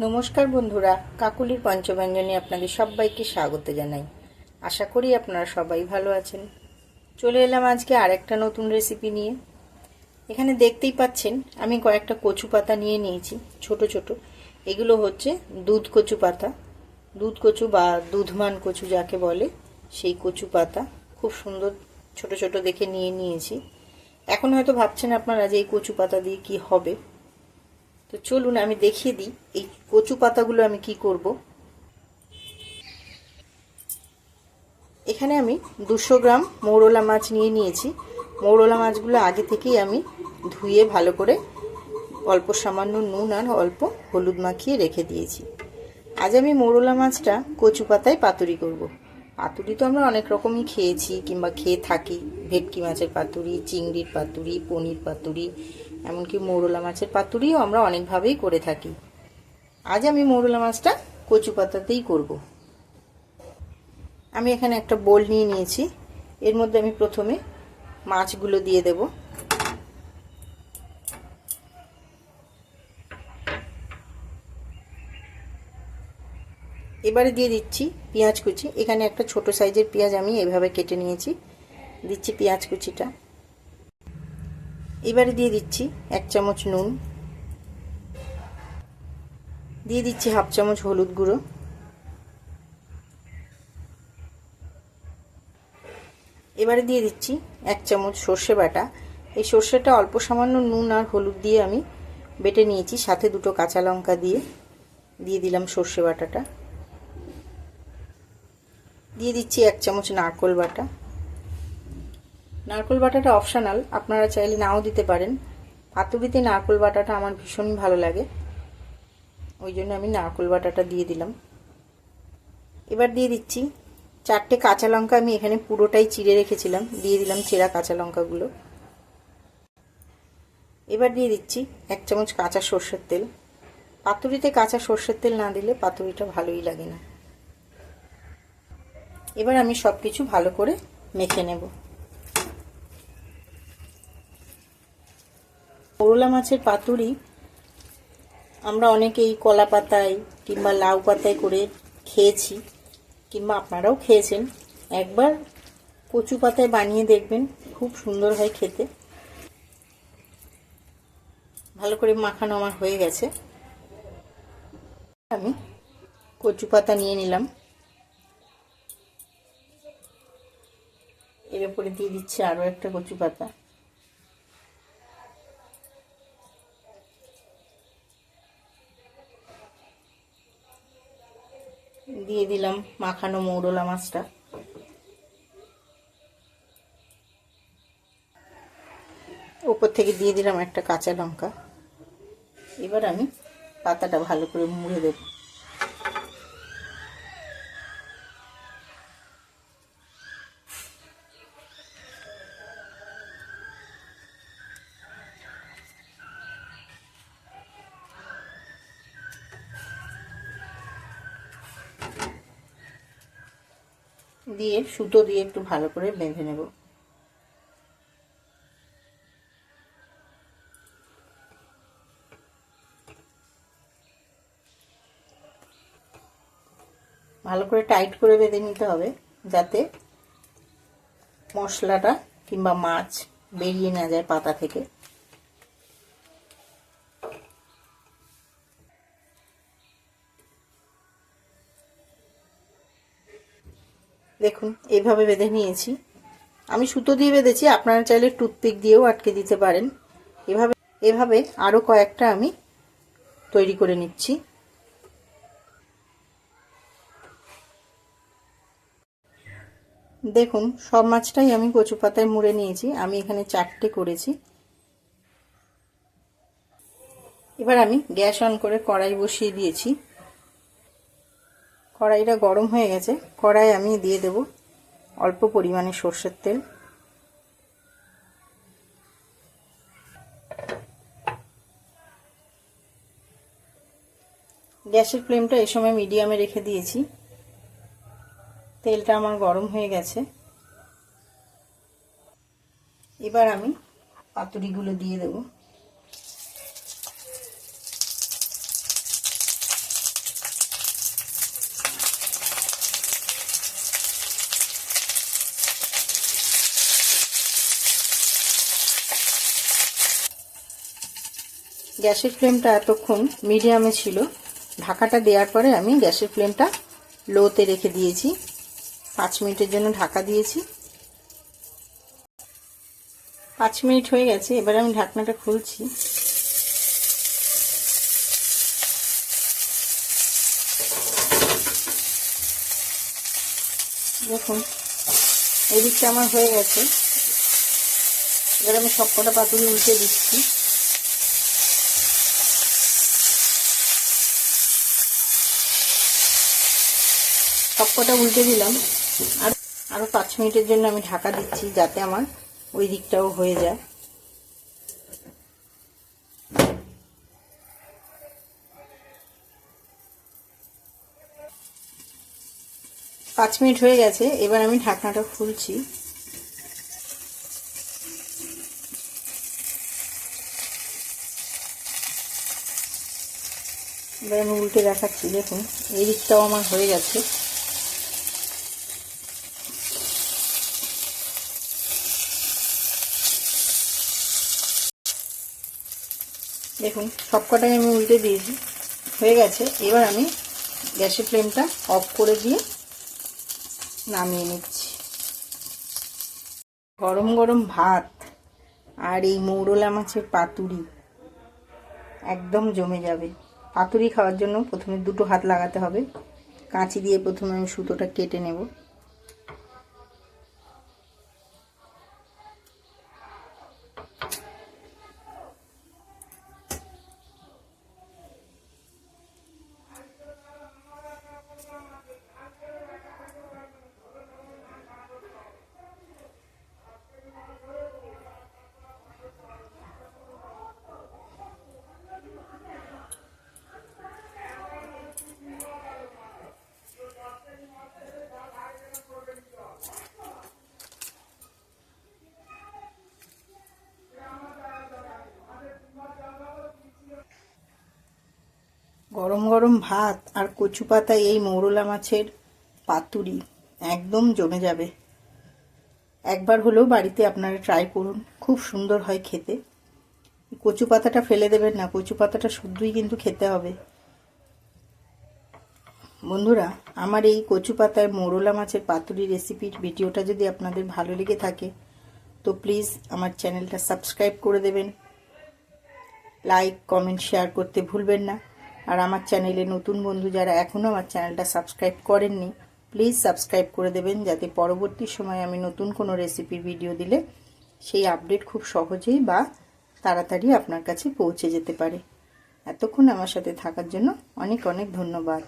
নমস্কার বন্ধুরা, কাকুলির পঞ্চব্যঞ্জনে আপনাদের সবাইকে স্বাগত জানাই। আশা করি আপনারা সবাই ভালো আছেন। চলে এলাম আজকে আরেকটা নতুন রেসিপি নিয়ে। এখানে দেখতেই পাচ্ছেন আমি কয়েকটা কচু পাতা নিয়ে নিয়েছি, ছোট ছোট। এগুলো হচ্ছে দুধ কচু পাতা, দুধ কচু বা দুধমান কচু যাকে বলে, সেই কচু পাতা। খুব সুন্দর ছোট ছোট দেখে নিয়েছি। এখন হয়তো ভাবছেন আপনারা যে এই কচু পাতা দিয়ে কি হবে। তো চলুন আমি দেখিয়ে দিই এই কচু পাতাগুলো আমি কি করব। এখানে আমি 200 গ্রাম মৌরলা মাছ নিয়েছি। মৌরলা মাছগুলো আগে থেকেই আমি ধুয়ে ভালো করে অল্প সামান্য নুন আর অল্প হলুদ মাখিয়ে রেখে দিয়েছি। আজ আমি মৌরলা মাছটা কচু পাতায় পাতুরি করব। পাতুরি তো আমরা অনেক রকমই খেয়েছি কিংবা খেয়ে থাকি। ভেটকি মাছের পাতুরি, চিংড়ির পাতুরি, পনির পাতুরি, এমনকি মৌরলা মাছের পাতুরিও আমরা অনেকভাবেই করে থাকি। আজ আমি মৌরলা মাছটা কচু পাতাতেই করব। আমি এখানে একটা বোল নিয়েছি। এর মধ্যে আমি প্রথমে মাছগুলো দিয়ে দেব। এবারে দিয়ে দিচ্ছি পেঁয়াজ কুচি। এখানে একটা ছোট সাইজের পেঁয়াজ আমি এভাবে কেটে নিয়েছি, দিচ্ছি পেঁয়াজ কুচিটা। এবারে দিয়ে দিচ্ছি 1 চামচ নুন, দিয়ে দিচ্ছি 1/2 চামচ হলুদ গুঁড়ো, এবারে দিয়ে দিচ্ছি 1 চামচ সর্ষে বাটা। এই সর্ষেটা অল্প সামান্য নুন আর হলুদ দিয়ে আমি বেটে নিয়েছি, সাথে 2টো কাঁচা লঙ্কা দিয়ে দিলাম সর্ষে বাটাটা। দিয়ে দিচ্ছি 1 চামচ নারকেল বাটা। নারকেল বাটাটা অপশনাল, আপনারা চাইলে নাও দিতে পারেন। পাতুরিতে নারকেল বাটাটা আমার ভীষণ ভালো লাগে, ওই জন্য আমি নারকেল বাটাটা দিয়ে দিলাম। এবার দিয়ে দিচ্ছি 4টে কাঁচা লঙ্কা। আমি এখানে পুরোটাই চিড়ে রেখেছিলাম, দিয়ে দিলাম চেরা কাঁচা লঙ্কাগুলো। এবার দিয়ে দিচ্ছি 1 চামচ কাঁচা সর্ষের তেল। পাতুরিতে কাঁচা সর্ষের তেল না দিলে পাতুরিটা ভালোই লাগে না। এবার আমি সব কিছু ভালো করে মেখে নেব। মৌরলা মাছের পাতুরি আমরা অনেকেই কলা পাতায় কিংবা লাউ পাতায় করে খেয়েছি, কিংবা আপনারাও খেয়েছেন। একবার কচু পাতায় বানিয়ে দেখবেন, খুব সুন্দর হয় খেতে। ভালো করে মাখানো আমার হয়ে গেছে। আমি কচু পাতা নিয়ে নিলাম, এর উপরে দিয়ে দিচ্ছি আরও একটা কচু পাতা। দিয়ে দিলাম মাখানো মৌরলা মাছটা। উপর থেকে দিয়ে দিলাম একটা কাঁচা লঙ্কা। এবার আমি পাতাটা ভালো করে মুড়ে দেব। দিয়ে সুতো দিয়ে একটু ভালো করে বেঁধে নেব। ভালো করে টাইট করে বেঁধে নিতে হবে, যাতে মশলাটা কিংবা মাছ বেরিয়ে না যায় পাতা থেকে। দেখুন এইভাবে বেঁধে নিয়েছি। আমি সুতো দিয়ে বেঁধেছি, আপনারা চাইলে টুথপিক দিয়েও আটকে দিতে পারেন। এভাবে আরও কয়েকটা আমি তৈরি করে নিচ্ছি। দেখুন সব মাছটাই আমি কচু পাতায় মুড়ে নিয়েছি। আমি এখানে 4টে করেছি। এবার আমি গ্যাস অন করে কড়াই বসিয়ে দিয়েছি। কড়াইটা গরম হয়ে গেছে। কড়াই আমি দিয়ে দেব অল্প পরিমাণে সর্ষের তেল। গ্যাসের ফ্লেমটা এই সময় মিডিয়ামে রেখে দিয়েছি। তেলটা আমার গরম হয়ে গেছে। এবার আমি পাতুরিগুলো দিয়ে দেব। গ্যাসের ফ্লেমটা এতক্ষণ মিডিয়ামে ছিল। ঢাকাটা দেওয়ার পরে আমি গ্যাসের ফ্লেমটা লোতে রেখে দিয়েছি। 5 মিনিটের জন্য ঢাকা দিয়েছি। 5 মিনিট হয়ে গেছে। এবার আমি ঢাকনাটা খুলছি। দেখুন এদিকটা আমার হয়ে গেছে। এবার আমি সবকটা পাতুরি উল্টে দিচ্ছি। সবকটা উল্টে দিলাম। আরো 5 মিনিটের জন্য আমি ঢাকা দিচ্ছি, যাতে আমার ওই দিকটাও হয়ে যায়। পাঁচ মিনিট হয়ে গেছে। এবার আমি ঢাকনাটা খুলছি। এবার আমি উল্টে দেখাচ্ছি। দেখুন এই দিকটাও আমার হয়ে গেছে। দেখুন সবকটাই আমি উল্টে দিয়েছি, হয়ে গেছে। এবার আমি গ্যাসের ফ্লেমটা অফ করে দিয়ে নামিয়ে নিচ্ছি। গরম গরম ভাত আর এই মৌরলা মাছের পাতুরি একদম জমে যাবে। পাতুরি খাওয়ার জন্য প্রথমে 2 হাত লাগাতে হবে। কাঁচি দিয়ে প্রথমে আমি সুতোটা কেটে নেব। গরম গরম ভাত আর কচু পাতায় এই মৌরলা মাছের পাতুরি একদম জমে যাবে। একবার হলেও বাড়িতে আপনারা ট্রাই করুন, খুব সুন্দর হয় খেতে। কচু পাতাটা ফেলে দেবেন না, কচু পাতাটা শুদ্ধই কিন্তু খেতে হবে। বন্ধুরা, আমার এই কচু পাতায় মৌরলা মাছের পাতুরি রেসিপির ভিডিওটা যদি আপনাদের ভালো লেগে থাকে তো প্লিজ আমার চ্যানেলটা সাবস্ক্রাইব করে দেবেন। লাইক কমেন্ট শেয়ার করতে ভুলবেন না। আর আমার চ্যানেলে নতুন বন্ধু যারা এখনও আমার চ্যানেলটা সাবস্ক্রাইব করেননি প্লিজ সাবস্ক্রাইব করে দেবেন, যাতে পরবর্তী সময়ে আমি নতুন কোনো রেসিপির ভিডিও দিলে সেই আপডেট খুব সহজেই বা তাড়াতাড়ি আপনার কাছে পৌঁছে যেতে পারে। এতক্ষণ আমার সাথে থাকার জন্য অনেক অনেক ধন্যবাদ।